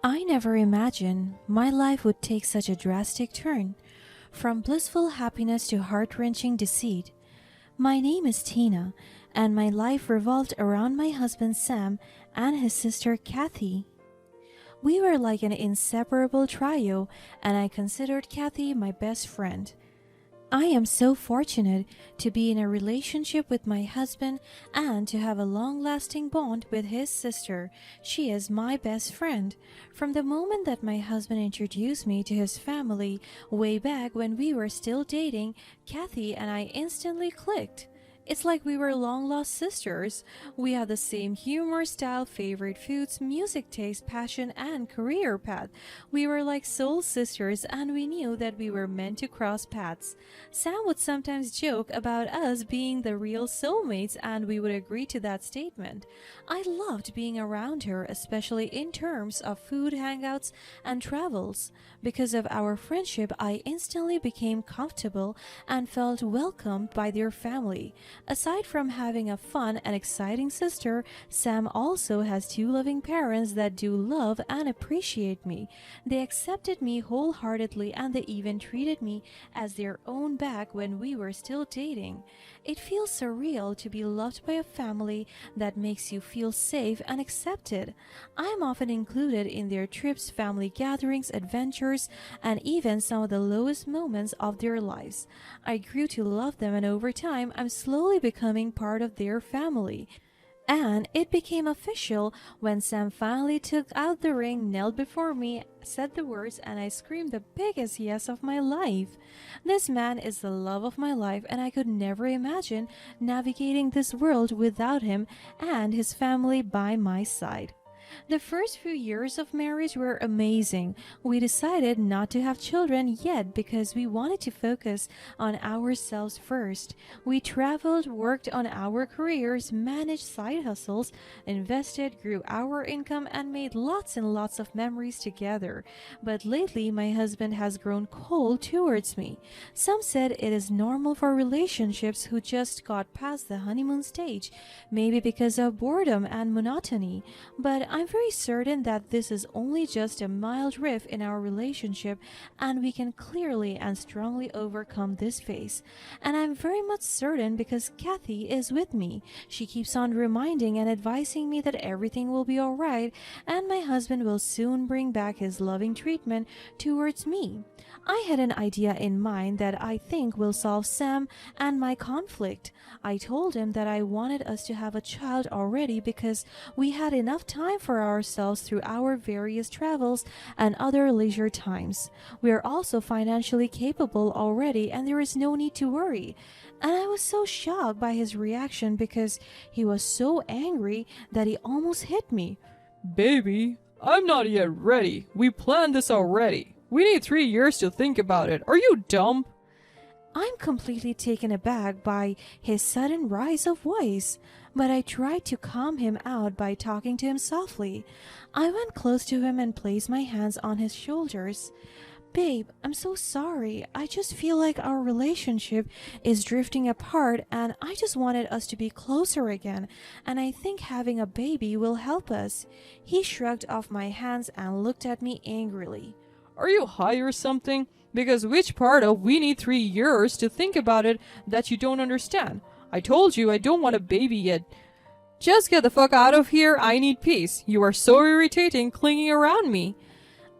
I never imagined my life would take such a drastic turn, from blissful happiness to heart wrenching deceit. My name is Tina, and my life revolved around my husband Sam and his sister Kathy. We were like an inseparable trio, and I considered Kathy my best friend. I am so fortunate to be in a relationship with my husband and to have a long lasting bond with his sister. She is my best friend. From the moment that my husband introduced me to his family way back when we were still dating, Kathy and I instantly clicked. It's like we were long lost sisters. We had the same humor, style, favorite foods, music taste, passion, and career path. We were like soul sisters, and we knew that we were meant to cross paths. Sam would sometimes joke about us being the real soulmates, and we would agree to that statement. I loved being around her, especially in terms of food hangouts and travels. Because of our friendship, I instantly became comfortable and felt welcomed by their family. Aside from having a fun and exciting sister, Sam also has two loving parents that do love and appreciate me. They accepted me wholeheartedly and they even treated me as their own back when we were still dating. It feels surreal to be loved by a family that makes you feel safe and accepted. I am often included in their trips, family gatherings, adventures, and even some of the lowest moments of their lives. I grew to love them, and over time, I'm slowly becoming part of their family. And it became official when Sam finally took out the ring, knelt before me, said the words, and I screamed the biggest yes of my life. This man is the love of my life, and I could never imagine navigating this world without him and his family by my side. The first few years of marriage were amazing. We decided not to have children yet because we wanted to focus on ourselves first. We traveled, worked on our careers, managed side hustles, invested, grew our income, and made lots and lots of memories together. But lately, my husband has grown cold towards me. Some said it is normal for relationships who just got past the honeymoon stage, maybe because of boredom and monotony. But I'm very certain that this is only just a mild rift in our relationship and we can clearly and strongly overcome this phase. And I'm very much certain because Kathy is with me. She keeps on reminding and advising me that everything will be alright and my husband will soon bring back his loving treatment towards me. I had an idea in mind that I think will solve Sam and my conflict. I told him that I wanted us to have a child already because we had enough time for ourselves through our various travels and other leisure times. We are also financially capable already and there is no need to worry. And I was so shocked by his reaction because he was so angry that he almost hit me. Baby, I'm not yet ready. We planned this already. We need 3 years to think about it. Are you dumb? I'm completely taken aback by his sudden rise of voice, but I tried to calm him out by talking to him softly. I went close to him and placed my hands on his shoulders. Babe, I'm so sorry. I just feel like our relationship is drifting apart and I just wanted us to be closer again, and I think having a baby will help us. He shrugged off my hands and looked at me angrily. Are you high or something? Because which part of we need 3 years to think about it that you don't understand? I told you I don't want a baby yet. Just get the fuck out of here. I need peace. You are so irritating clinging around me.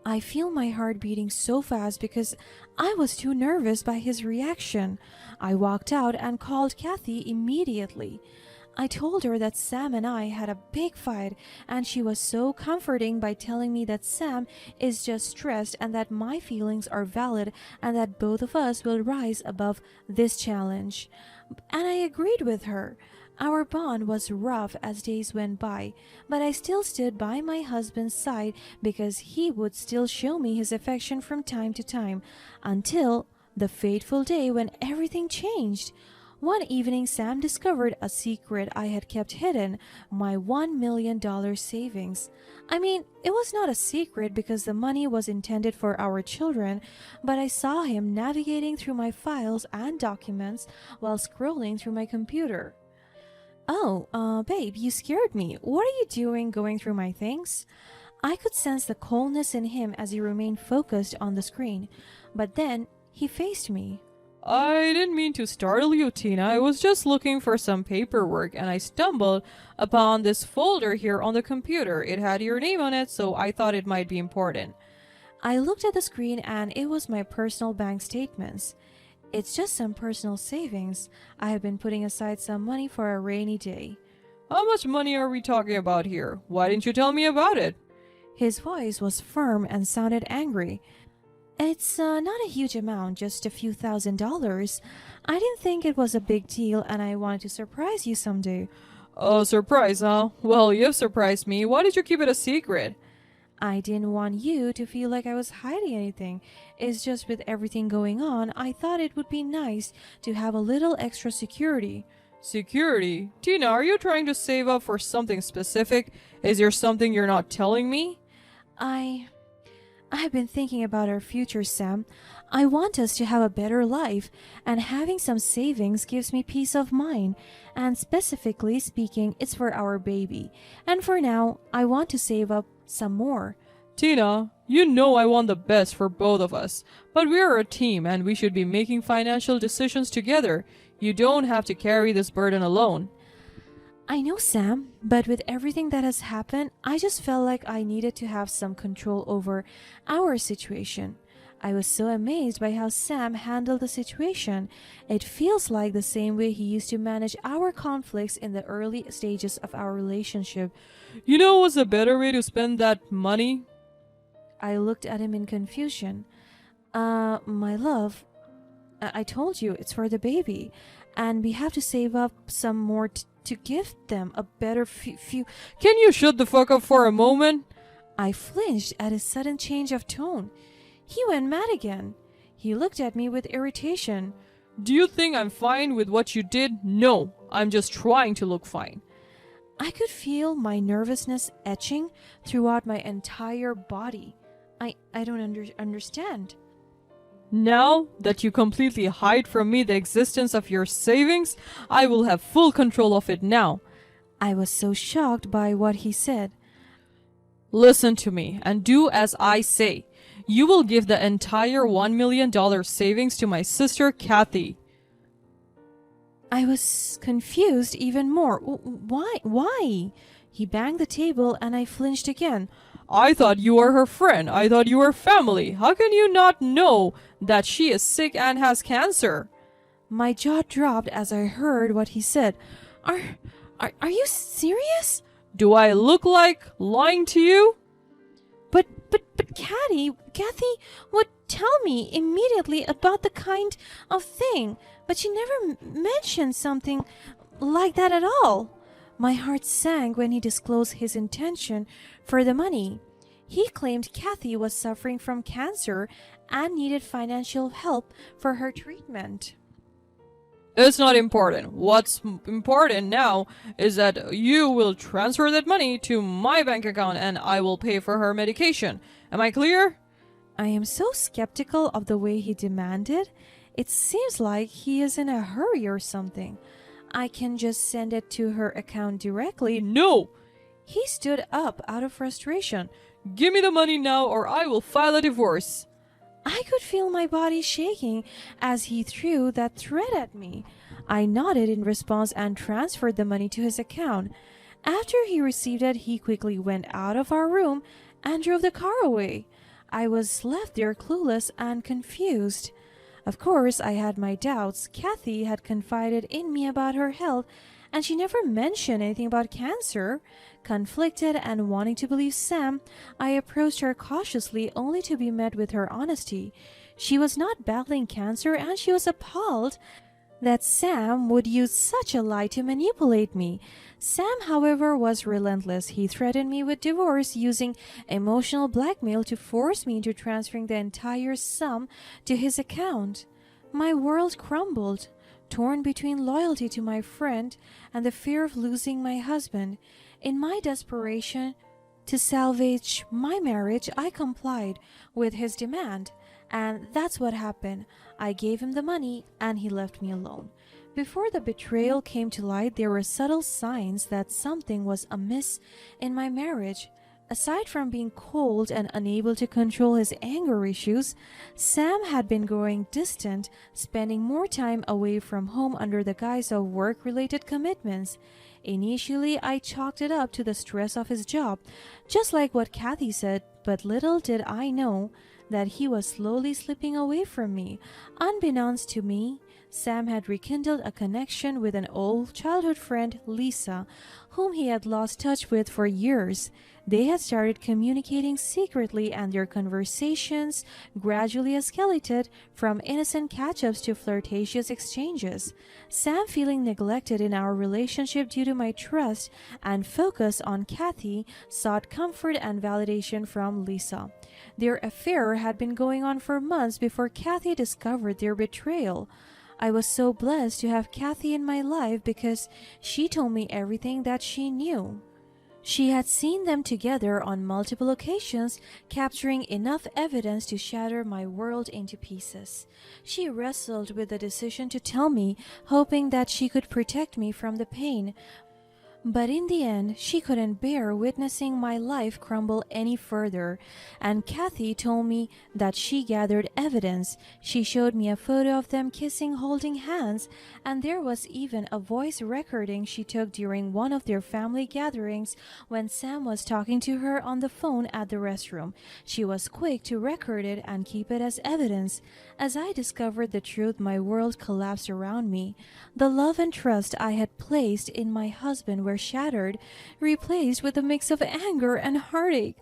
I feel my heart beating so fast because I was too nervous by his reaction. I walked out and called Kathy immediately. I told her that Sam and I had a big fight, and she was so comforting by telling me that Sam is just stressed and that my feelings are valid and that both of us will rise above this challenge. And I agreed with her. Our bond was rough as days went by, but I still stood by my husband's side because he would still show me his affection from time to time until the fateful day when everything changed. One evening, Sam discovered a secret I had kept hidden, my $1 million savings. I mean, it was not a secret because the money was intended for our children, but I saw him navigating through my files and documents while scrolling through my computer. Oh, babe, you scared me. What are you doing going through my things? I could sense the coldness in him as he remained focused on the screen, but then he faced me. I didn't mean to startle you, Tina. I was just looking for some paperwork and I stumbled upon this folder here on the computer. It had your name on it, so I thought it might be important. I looked at the screen and it was my personal bank statements. It's just some personal savings. I have been putting aside some money for a rainy day. How much money are we talking about here? Why didn't you tell me about it? His voice was firm and sounded angry. It's not a huge amount, just a few $1,000s. I didn't think it was a big deal and I wanted to surprise you someday. Oh, surprise, huh? Well, you've surprised me. Why did you keep it a secret? I didn't want you to feel like I was hiding anything. It's just with everything going on, I thought it would be nice to have a little extra security. Security? Tina, are you trying to save up for something specific? Is there something you're not telling me? I've been thinking about our future, Sam. I want us to have a better life, and having some savings gives me peace of mind. And specifically speaking, it's for our baby. And for now, I want to save up some more. Tina, you know I want the best for both of us, but we are a team and we should be making financial decisions together. You don't have to carry this burden alone. I know, Sam, but with everything that has happened, I just felt like I needed to have some control over our situation. I was so amazed by how Sam handled the situation. It feels like the same way he used to manage our conflicts in the early stages of our relationship. You know what's a better way to spend that money? I looked at him in confusion. My love, I told you it's for the baby, and we have to save up some more to give them a better few. Can you shut the fuck up for a moment? I flinched at his sudden change of tone. He went mad again. He looked at me with irritation. Do you think I'm fine with what you did? No, I'm just trying to look fine. I could feel my nervousness etching throughout my entire body. I don't understand. Now that you completely hide from me the existence of your savings, I will have full control of it now. I was so shocked by what he said. Listen to me and do as I say. You will give the entire $1 million savings to my sister Kathy. I was confused even more. Why? He banged the table and I flinched again. I thought you were her friend. I thought you were family. How can you not know that she is sick and has cancer? My jaw dropped as I heard what he said. Are you serious? Do I look like lying to you? But Kathy would tell me immediately about the kind of thing, but she never mentioned something like that at all. My heart sank when he disclosed his intention for the money. He claimed Kathy was suffering from cancer and needed financial help for her treatment. It's not important. What's important now is that you will transfer that money to my bank account and I will pay for her medication. Am I clear? I am so skeptical of the way he demanded. It seems like he is in a hurry or something. I can just send it to her account directly. No! He stood up out of frustration. Give me the money now or I will file a divorce. I could feel my body shaking as he threw that threat at me. I nodded in response and transferred the money to his account. After he received it, he quickly went out of our room and drove the car away. I was left there clueless and confused. Of course, I had my doubts. Kathy had confided in me about her health, and she never mentioned anything about cancer. Conflicted and wanting to believe Sam, I approached her cautiously only to be met with her honesty. She was not battling cancer and she was appalled that Sam would use such a lie to manipulate me. Sam, however, was relentless. He threatened me with divorce using emotional blackmail to force me into transferring the entire sum to his account. My world crumbled, torn between loyalty to my friend and the fear of losing my husband. In my desperation to salvage my marriage, I complied with his demand. And that's what happened. I gave him the money and he left me alone. Before the betrayal came to light, there were subtle signs that something was amiss in my marriage. Aside from being cold and unable to control his anger issues, Sam had been growing distant, spending more time away from home under the guise of work related commitments. Initially, I chalked it up to the stress of his job, just like what Kathy said, but little did I know that he was slowly slipping away from me. Unbeknownst to me, Sam had rekindled a connection with an old childhood friend, Lisa, whom he had lost touch with for years. They had started communicating secretly, and their conversations gradually escalated from innocent catch-ups to flirtatious exchanges. Sam, feeling neglected in our relationship due to my trust and focus on Kathy, sought comfort and validation from Lisa. Their affair had been going on for months before Kathy discovered their betrayal. I was so blessed to have Kathy in my life because she told me everything that she knew. She had seen them together on multiple occasions, capturing enough evidence to shatter my world into pieces. She wrestled with the decision to tell me, hoping that she could protect me from the pain. But in the end, she couldn't bear witnessing my life crumble any further, and Kathy told me that she gathered evidence. She showed me a photo of them kissing, holding hands, and there was even a voice recording she took during one of their family gatherings when Sam was talking to her on the phone at the restroom. She was quick to record it and keep it as evidence. As I discovered the truth, my world collapsed around me. The love and trust I had placed in my husband were shattered, replaced with a mix of anger and heartache.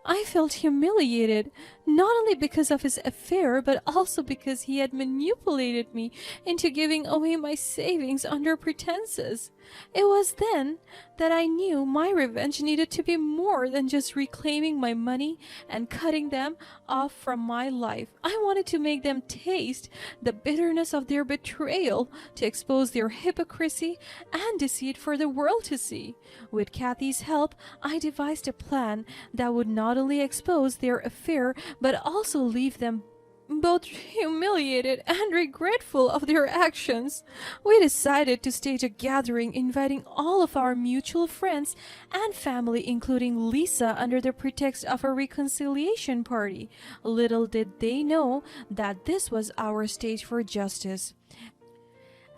I felt humiliated, not only because of his affair, but also because he had manipulated me into giving away my savings under pretenses. It was then that I knew my revenge needed to be more than just reclaiming my money and cutting them off from my life. I wanted to make them taste the bitterness of their betrayal, to expose their hypocrisy and deceit for the world to see. With Kathy's help, I devised a plan that would not only expose their affair, but also leave them both humiliated and regretful of their actions. We decided to stage a gathering inviting all of our mutual friends and family, including Lisa, under the pretext of a reconciliation party. Little did they know that this was our stage for justice.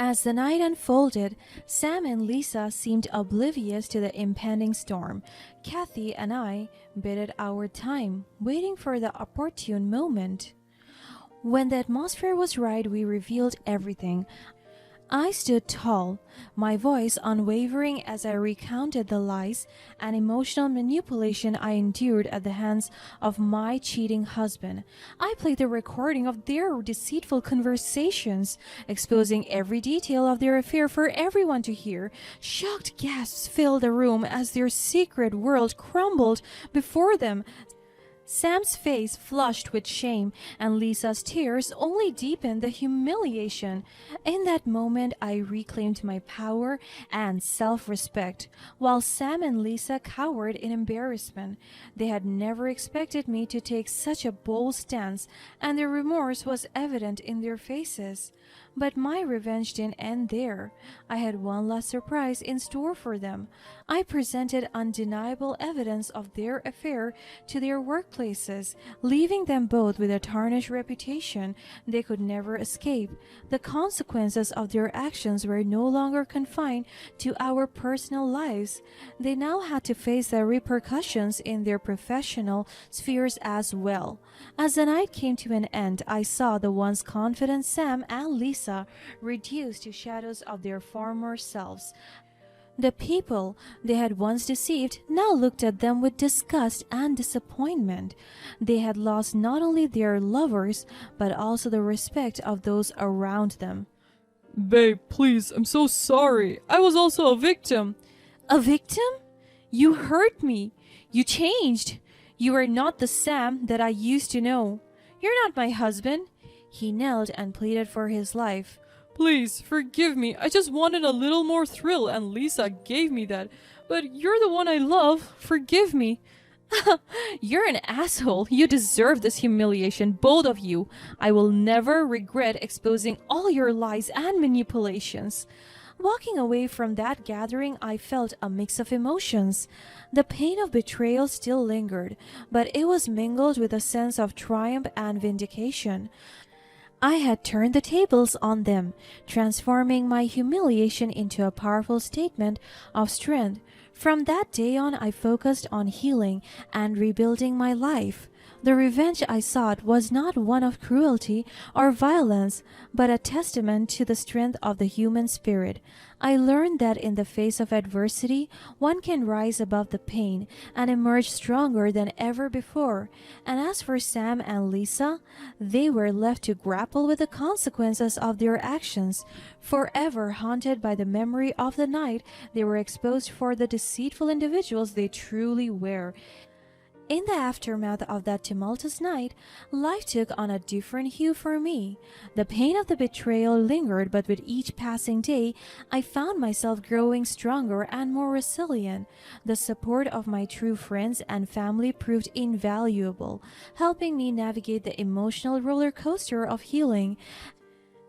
As the night unfolded, Sam and Lisa seemed oblivious to the impending storm. Kathy and I bided our time, waiting for the opportune moment. When the atmosphere was right, we revealed everything. I stood tall, my voice unwavering as I recounted the lies and emotional manipulation I endured at the hands of my cheating husband. I played the recording of their deceitful conversations, exposing every detail of their affair for everyone to hear. Shocked gasps filled the room as their secret world crumbled before them. Sam's face flushed with shame, and Lisa's tears only deepened the humiliation. In that moment, I reclaimed my power and self-respect, while Sam and Lisa cowered in embarrassment. They had never expected me to take such a bold stance, and their remorse was evident in their faces. But my revenge didn't end there. I had one last surprise in store for them. I presented undeniable evidence of their affair to their workplaces, leaving them both with a tarnished reputation they could never escape. The consequences of their actions were no longer confined to our personal lives. They now had to face the repercussions in their professional spheres as well. As the night came to an end, I saw the once confident Sam and Lisa reduced to shadows of their former selves. The people they had once deceived now looked at them with disgust and disappointment. They had lost not only their lovers, but also the respect of those around them. Babe, please, I'm so sorry. I was also a victim. A victim? You hurt me. You changed. You are not the Sam that I used to know. You're not my husband. He knelt and pleaded for his life. Please, forgive me. I just wanted a little more thrill, and Lisa gave me that. But you're the one I love. Forgive me. You're an asshole. You deserve this humiliation, both of you. I will never regret exposing all your lies and manipulations. Walking away from that gathering, I felt a mix of emotions. The pain of betrayal still lingered, but it was mingled with a sense of triumph and vindication. I had turned the tables on them, transforming my humiliation into a powerful statement of strength. From that day on, I focused on healing and rebuilding my life. The revenge I sought was not one of cruelty or violence, but a testament to the strength of the human spirit. I learned that in the face of adversity, one can rise above the pain and emerge stronger than ever before. And as for Sam and Lisa, they were left to grapple with the consequences of their actions, forever haunted by the memory of the night they were exposed for the deceitful individuals they truly were. In the aftermath of that tumultuous night, life took on a different hue for me. The pain of the betrayal lingered, but with each passing day, I found myself growing stronger and more resilient. The support of my true friends and family proved invaluable, helping me navigate the emotional roller coaster of healing.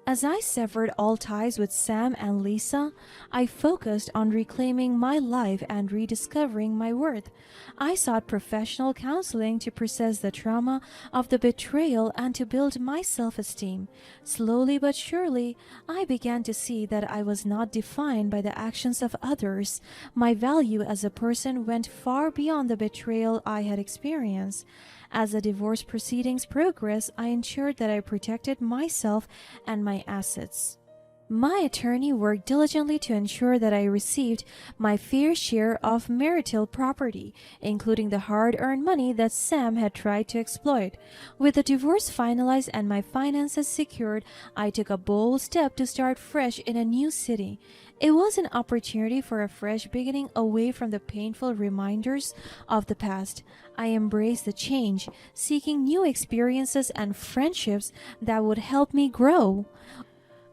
As I severed all ties with Sam and Lisa, I focused on reclaiming my life and rediscovering my worth. I sought professional counseling to process the trauma of the betrayal and to build my self-esteem. Slowly but surely, I began to see that I was not defined by the actions of others. My value as a person went far beyond the betrayal I had experienced. As the divorce proceedings progressed, I ensured that I protected myself and my assets. My attorney worked diligently to ensure that I received my fair share of marital property, including the hard-earned money that Sam had tried to exploit. With the divorce finalized and my finances secured, I took a bold step to start fresh in a new city. It was an opportunity for a fresh beginning away from the painful reminders of the past. I embraced the change, seeking new experiences and friendships that would help me grow.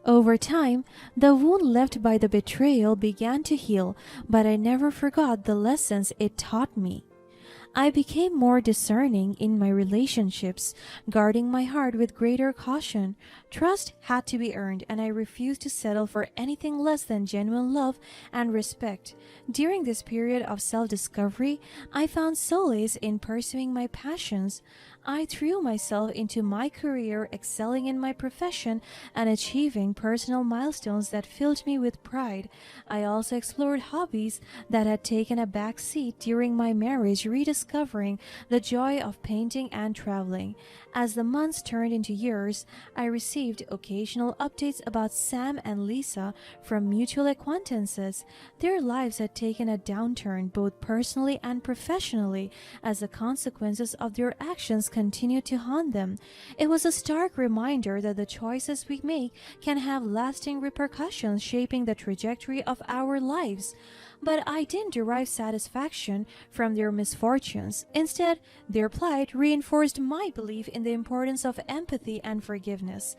Over time, the wound left by the betrayal began to heal, but I never forgot the lessons it taught me. I became more discerning in my relationships, guarding my heart with greater caution. Trust had to be earned, and I refused to settle for anything less than genuine love and respect. During this period of self-discovery, I found solace in pursuing my passions. I threw myself into my career, excelling in my profession and achieving personal milestones that filled me with pride. I also explored hobbies that had taken a back seat during my marriage, rediscovering the joy of painting and traveling. As the months turned into years, I received occasional updates about Sam and Lisa from mutual acquaintances. Their lives had taken a downturn both personally and professionally as the consequences of their actions continued to haunt them. It was a stark reminder that the choices we make can have lasting repercussions, shaping the trajectory of our lives. But I didn't derive satisfaction from their misfortunes. Instead, their plight reinforced my belief in the importance of empathy and forgiveness.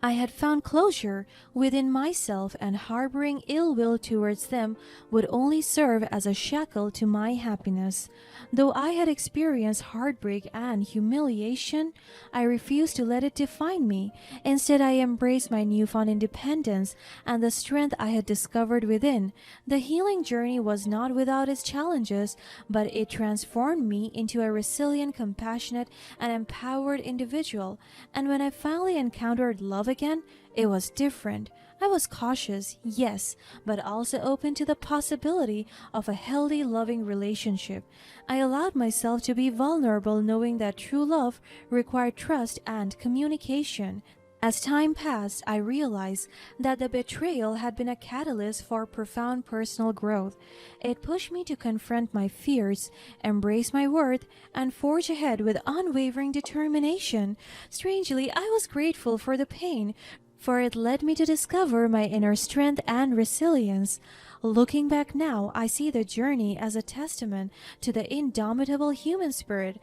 I had found closure within myself, and harboring ill will towards them would only serve as a shackle to my happiness. Though I had experienced heartbreak and humiliation, I refused to let it define me. Instead, I embraced my newfound independence and the strength I had discovered within. The healing journey was not without its challenges, but it transformed me into a resilient, compassionate, and empowered individual. And when I finally encountered love again, it was different. I was cautious, yes, but also open to the possibility of a healthy, loving relationship. I allowed myself to be vulnerable, knowing that true love required trust and communication. As time passed, I realized that the betrayal had been a catalyst for profound personal growth. It pushed me to confront my fears, embrace my worth, and forge ahead with unwavering determination. Strangely, I was grateful for the pain, for it led me to discover my inner strength and resilience. Looking back now, I see the journey as a testament to the indomitable human spirit.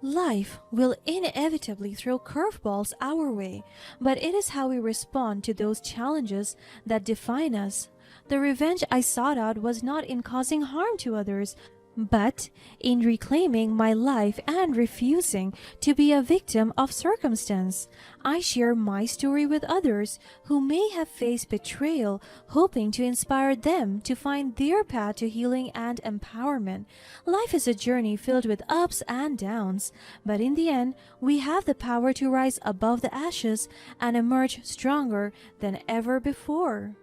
Life will inevitably throw curveballs our way, but it is how we respond to those challenges that define us. The revenge I sought out was not in causing harm to others, But in reclaiming my life and refusing to be a victim of circumstance, I share my story with others who may have faced betrayal, hoping to inspire them to find their path to healing and empowerment. Life is a journey filled with ups and downs, but in the end, we have the power to rise above the ashes and emerge stronger than ever before.